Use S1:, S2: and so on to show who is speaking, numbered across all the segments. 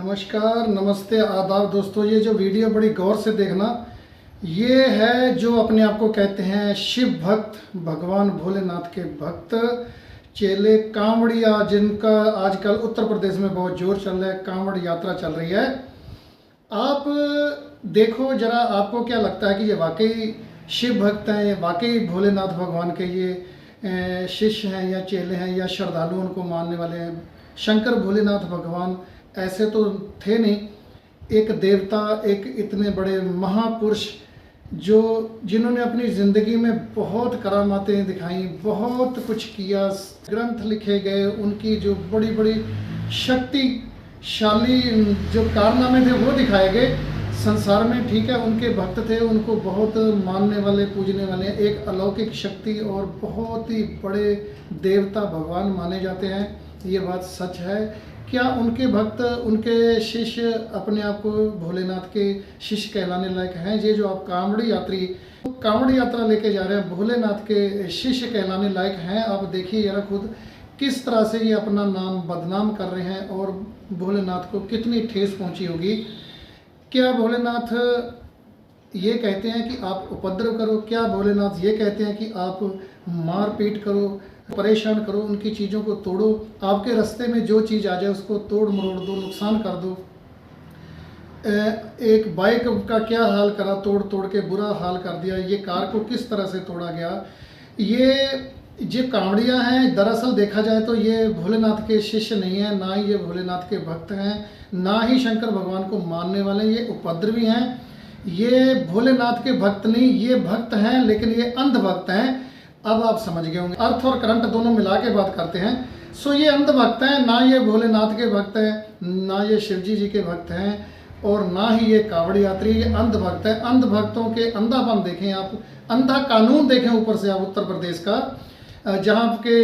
S1: नमस्कार, नमस्ते, आदाब दोस्तों। ये जो वीडियो बड़ी गौर से देखना, ये है जो अपने आप को कहते हैं शिव भक्त, भगवान भोलेनाथ के भक्त, चेले, कांवड़िया, जिनका आजकल उत्तर प्रदेश में बहुत जोर चल रहा है, कांवड़ यात्रा चल रही है। आप देखो जरा, आपको क्या लगता है कि ये वाकई शिव भक्त हैं, ये वाकई भोलेनाथ भगवान के ये शिष्य हैं या चेले हैं या श्रद्धालु उनको मानने वाले हैं? शंकर भोलेनाथ भगवान ऐसे तो थे नहीं, एक देवता, एक इतने बड़े महापुरुष जो जिन्होंने अपनी ज़िंदगी में बहुत करामातें दिखाई, बहुत कुछ किया, ग्रंथ लिखे गए, उनकी जो बड़ी बड़ी शक्तिशाली जो कारनामे थे वो दिखाए गए संसार में। ठीक है, उनके भक्त थे, उनको बहुत मानने वाले, पूजने वाले, एक अलौकिक शक्ति और बहुत ही बड़े देवता भगवान माने जाते हैं। ये बात सच है। क्या उनके भक्त, उनके शिष्य अपने आप को भोलेनाथ के शिष्य कहलाने लायक हैं? ये जो आप कांवड़ी यात्रा लेके जा रहे हैं, भोलेनाथ के शिष्य कहलाने लायक हैं? आप देखिए जरा खुद किस तरह से ये अपना नाम बदनाम कर रहे हैं और भोलेनाथ को कितनी ठेस पहुंची होगी। क्या भोलेनाथ ये कहते हैं कि आप उपद्रव करो? क्या भोलेनाथ ये कहते हैं कि आप मारपीट करो, परेशान करो, उनकी चीज़ों को तोड़ो, आपके रास्ते में जो चीज़ आ जाए उसको तोड़ मरोड़ दो, नुकसान कर दो? एक बाइक का क्या हाल करा, तोड़ तोड़ के बुरा हाल कर दिया। ये कार को किस तरह से तोड़ा गया। ये कांवड़िया हैं, दरअसल देखा जाए तो ये भोलेनाथ के शिष्य नहीं हैं, ना ही ये भोलेनाथ के भक्त हैं, ना ही शंकर भगवान को मानने वाले। ये उपद्रवी हैं, ये भोलेनाथ के भक्त नहीं, ये भक्त हैं लेकिन ये अंध भक्त हैं। अब आप समझ गए होंगे, अर्थ और करंट दोनों मिला के बात करते हैं। सो ये अंध भक्त हैं, ना ये भोलेनाथ के भक्त हैं, ना ये शिवजी जी के भक्त हैं और ना ही ये कांवड़ यात्री। ये अंध भक्त है। अंध भक्तों के अंधापन देखें आप, अंधा कानून देखें ऊपर से आप उत्तर प्रदेश का, जहाँ के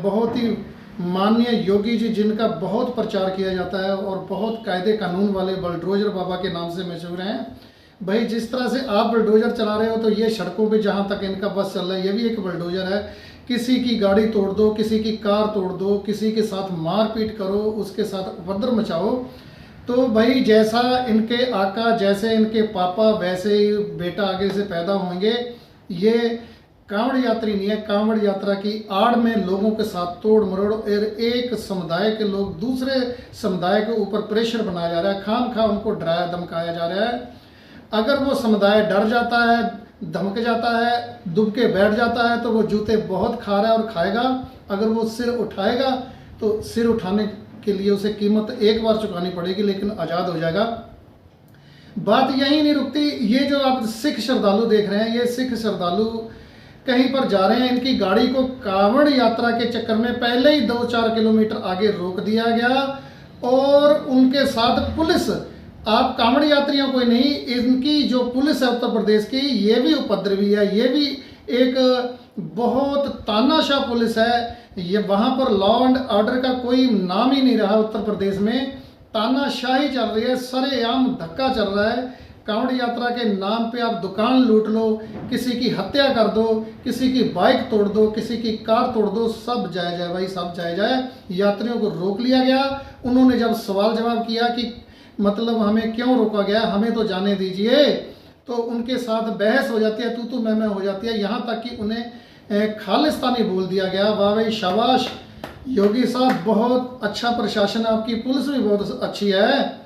S1: बहुत ही माननीय योगी जी जिनका बहुत प्रचार किया जाता है और बहुत कायदे कानून वाले बुलडोजर बाबा के नाम से मशहूर हैं। भाई जिस तरह से आप बुलडोजर चला रहे हो तो ये सड़कों पे जहाँ तक इनका बस चल रहा है ये भी एक बुलडोजर है। किसी की गाड़ी तोड़ दो, किसी की कार तोड़ दो, किसी के साथ मारपीट करो, उसके साथ उपद्रव मचाओ। तो भाई जैसा इनके आका, जैसे इनके पापा, वैसे ही बेटा आगे से पैदा होंगे। ये कांवड़ यात्री नहीं है। कांवड़ यात्रा की आड़ में लोगों के साथ तोड़ मरोड़ और एक समुदाय के लोग दूसरे समुदाय के ऊपर प्रेशर बनाया जा रहा है, खाम खा उनको डराया धमकाया जा रहा है। अगर वो समुदाय डर जाता है, धमक जाता है, दुब के बैठ जाता है तो वो जूते बहुत खा रहा है और खाएगा। अगर वो सिर उठाएगा तो सिर उठाने के लिए उसे कीमत एक बार चुकानी पड़ेगी, लेकिन आज़ाद हो जाएगा। बात यहीं नहीं रुकती। ये जो आप सिख श्रद्धालु देख रहे हैं, ये सिख श्रद्धालु कहीं पर जा रहे हैं, इनकी गाड़ी को कांवड़ यात्रा के चक्कर में पहले ही 2-4 किलोमीटर आगे रोक दिया गया और उनके साथ पुलिस, आप कांवड़ यात्रियों को नहीं, इनकी जो पुलिस है उत्तर प्रदेश की, ये भी उपद्रवी है। ये भी एक बहुत तानाशाह पुलिस है। ये वहाँ पर लॉ एंड ऑर्डर का कोई नाम ही नहीं रहा। उत्तर प्रदेश में तानाशाही चल रही है, सरेआम धक्का चल रहा है। कांवड़ यात्रा के नाम पे आप दुकान लूट लो, किसी की हत्या कर दो, किसी की बाइक तोड़ दो, किसी की कार तोड़ दो, सब जायज़ है भाई, सब जायज़ है। यात्रियों को रोक लिया गया। उन्होंने जब सवाल जवाब किया कि मतलब हमें क्यों रोका गया, हमें तो जाने दीजिए, तो उनके साथ बहस हो जाती है, तू मैं हो जाती है। यहाँ तक कि उन्हें खालिस्तानी बोल दिया गया। वाह भाई, शाबाश योगी साहब, बहुत अच्छा प्रशासन है, आपकी पुलिस भी बहुत अच्छी है।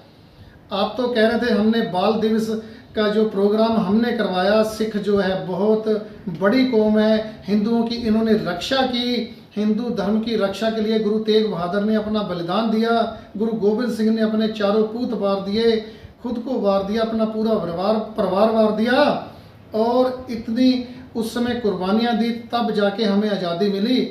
S1: आप तो कह रहे थे हमने बाल दिवस का जो प्रोग्राम हमने करवाया, सिख जो है बहुत बड़ी कौम है, हिंदुओं की इन्होंने रक्षा की, हिंदू धर्म की रक्षा के लिए गुरु तेग बहादुर ने अपना बलिदान दिया, गुरु गोविंद सिंह ने अपने चारों पूत वार दिए, खुद को वार दिया, अपना पूरा परिवार वार दिया और इतनी उस समय कुर्बानियाँ दी, तब जाके हमें आज़ादी मिली।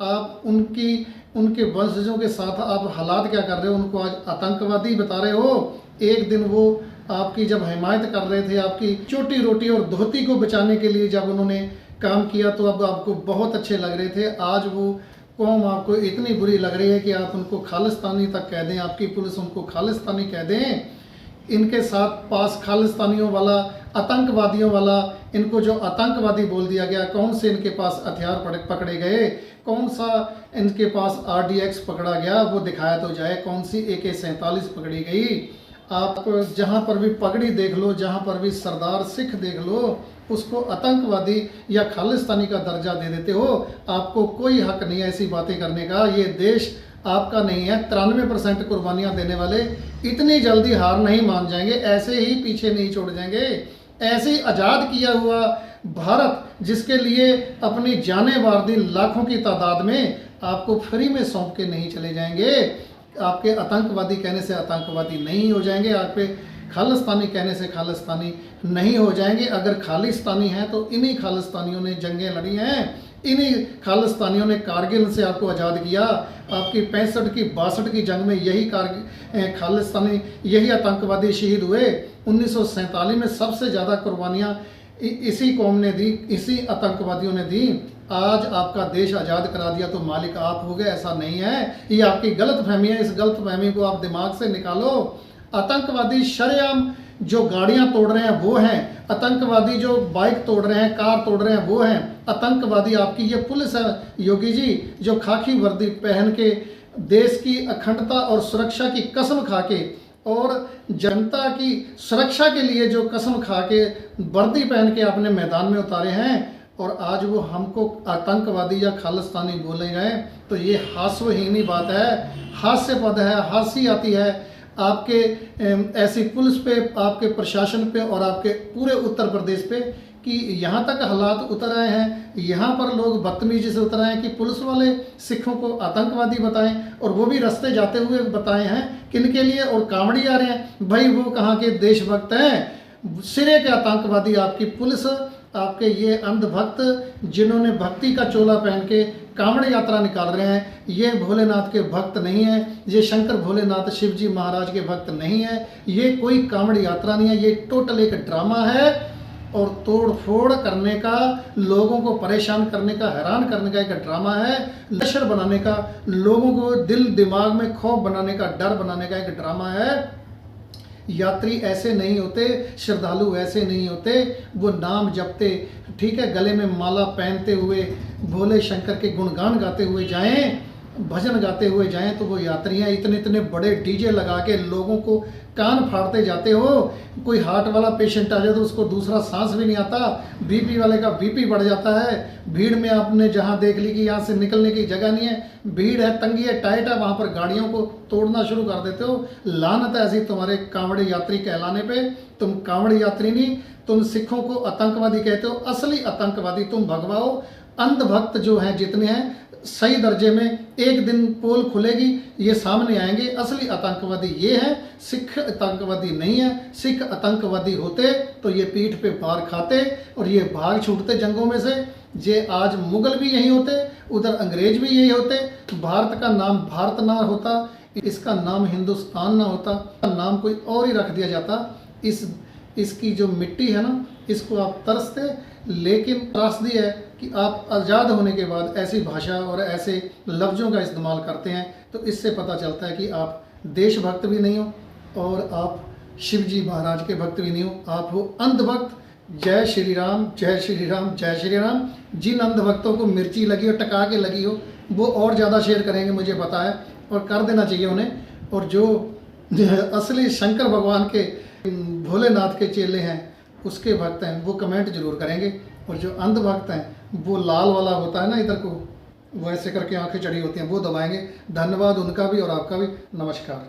S1: आप उनके वंशजों के साथ आप हालात क्या कर रहे हो? उनको आज आतंकवादी बता रहे हो। एक दिन वो आपकी जब हिमायत कर रहे थे, आपकी चोटी रोटी और धोती को बचाने के लिए जब उन्होंने काम किया तो अब आपको बहुत अच्छे लग रहे थे। आज वो कौम आपको इतनी बुरी लग रही है कि आप उनको खालिस्तानी तक कह दें, आपकी पुलिस उनको खालिस्तानी कह दें। इनके साथ पास खालिस्तानियों वाला, आतंकवादियों वाला, इनको जो आतंकवादी बोल दिया गया, कौन से इनके पास हथियार पकड़े गए, कौन सा इनके पास RDX पकड़ा गया, वो दिखाया तो जाए। कौन सी AK-47 पकड़ी गई। आप जहाँ पर भी पगड़ी देख लो, जहाँ पर भी सरदार सिख देख लो, उसको आतंकवादी या खालिस्तानी का दर्जा दे देते हो। आपको कोई हक नहीं है ऐसी बातें करने का। ये देश आपका नहीं है। 93% कुर्बानियाँ देने वाले इतनी जल्दी हार नहीं मान जाएंगे, ऐसे ही पीछे नहीं छोड़ जाएंगे। ऐसे ही आज़ाद किया हुआ भारत, जिसके लिए अपनी जानें वार दी लाखों की तादाद में, आपको फ्री में सौंप के नहीं चले जाएंगे। आपके आतंकवादी कहने से आतंकवादी नहीं हो जाएंगे, आप पे खालिस्तानी कहने से खालिस्तानी नहीं हो जाएंगे। अगर खालिस्तानी हैं तो इन्हीं खालिस्तानियों ने जंगें लड़ी हैं, इन्हीं खालिस्तानियों ने कारगिल से आपको आज़ाद किया। आपकी 65 की 62 की जंग में यही खालिस्तानी, यही आतंकवादी शहीद हुए। 1947 में सबसे ज़्यादा कुर्बानियाँ इसी कौम ने दी, इसी आतंकवादियों ने दी। आज आपका देश आज़ाद करा दिया तो मालिक आप हो गए, ऐसा नहीं है। ये आपकी गलत फहमी है। इस गलत फहमी को आप दिमाग से निकालो। आतंकवादी शरेआम जो गाड़ियां तोड़ रहे हैं वो हैं, आतंकवादी जो बाइक तोड़ रहे हैं, कार तोड़ रहे हैं वो हैं। आतंकवादी आपकी ये पुलिस है योगी जी, जो खाकी वर्दी पहन के देश की अखंडता और सुरक्षा की कसम खा के, और जनता की सुरक्षा के लिए जो कसम खा के वर्दी पहन के आपने मैदान में उतारे हैं, और आज वो हमको आतंकवादी या खालिस्तानी बोले गए, तो ये हास्यहीनी बात है, हास्यपद है, हंसी आती है आपके ऐसी पुलिस पे, आपके प्रशासन पे और आपके पूरे उत्तर प्रदेश पे, कि यहाँ तक हालात उतर आए हैं। यहाँ पर लोग बदतमीजी से उतर आए हैं कि पुलिस वाले सिखों को आतंकवादी बताएं, और वो भी रास्ते जाते हुए बताए हैं किनके लिए, और कांवड़ी आ रहे हैं। भाई वो कहाँ के देशभक्त हैं, सिरे के आतंकवादी आपकी पुलिस, आपके ये अंधभक्त जिन्होंने भक्ति का चोला पहन के कांवड़ यात्रा निकाल रहे हैं। ये भोलेनाथ के भक्त नहीं है, ये शंकर भोलेनाथ शिव जी महाराज के भक्त नहीं है। ये कोई कांवड़ यात्रा नहीं है, ये टोटल एक ड्रामा है, और तोड़ फोड़ करने का, लोगों को परेशान करने का, हैरान करने का एक ड्रामा है। लश्कर बनाने का, लोगों को दिल दिमाग में खौफ बनाने का, डर बनाने का एक ड्रामा है। यात्री ऐसे नहीं होते, श्रद्धालु ऐसे नहीं होते। वो नाम जपते, ठीक है, गले में माला पहनते हुए, भोले शंकर के गुणगान गाते हुए जाएं, भजन गाते हुए जाएं, तो वो यात्री हैं। इतने इतने बड़े डीजे लगा के लोगों को कान फाड़ते जाते हो। कोई हार्ट वाला पेशेंट आ जाए तो उसको दूसरा सांस भी नहीं आता, बीपी वाले का बीपी बढ़ जाता है। भीड़ में आपने जहां देख ली कि यहाँ से निकलने की जगह नहीं है, भीड़ है, तंगी है, टाइट है, वहां पर गाड़ियों को तोड़ना शुरू कर देते हो। लानत है ऐसी तुम्हारे कांवड़ी यात्री कहलाने पे। तुम कांवड़ी यात्री नहीं, तुम सिखों को आतंकवादी कहते हो। असली आतंकवादी तुम भगवाओ। अंधभक्त जो हैं जितने हैं सही दर्जे में, एक दिन पोल खुलेगी ये सामने आएंगे। असली आतंकवादी ये है, सिख आतंकवादी नहीं है। सिख आतंकवादी होते तो ये पीठ पे पार खाते और ये भाग छूटते जंगों में से। ये आज मुगल भी यही होते, उधर अंग्रेज भी यही होते। भारत का नाम भारत ना होता, इसका नाम हिंदुस्तान ना होता, नाम कोई और ही रख दिया जाता। इसकी जो मिट्टी है ना, इसको आप तरसते। लेकिन त्रासदी है कि आप आज़ाद होने के बाद ऐसी भाषा और ऐसे लफ्ज़ों का इस्तेमाल करते हैं, तो इससे पता चलता है कि आप देशभक्त भी नहीं हो और आप शिव जी महाराज के भक्त भी नहीं हो, आप हो अंधभक्त। जय श्री राम, जय श्री राम, जय श्री राम। जिन अंधभक्तों को मिर्ची लगी हो, टका के लगी हो, वो और ज़्यादा शेयर करेंगे, मुझे पता है, और कर देना चाहिए उन्हें। और जो असली शंकर भगवान के, भोलेनाथ के चेले हैं, उसके भक्त हैं, वो कमेंट जरूर करेंगे। और जो अंधभक्त हैं, वो लाल वाला होता है ना, इधर को वैसे करके आंखें चढ़ी होती हैं, वो दबाएंगे। धन्यवाद उनका भी और आपका भी। नमस्कार।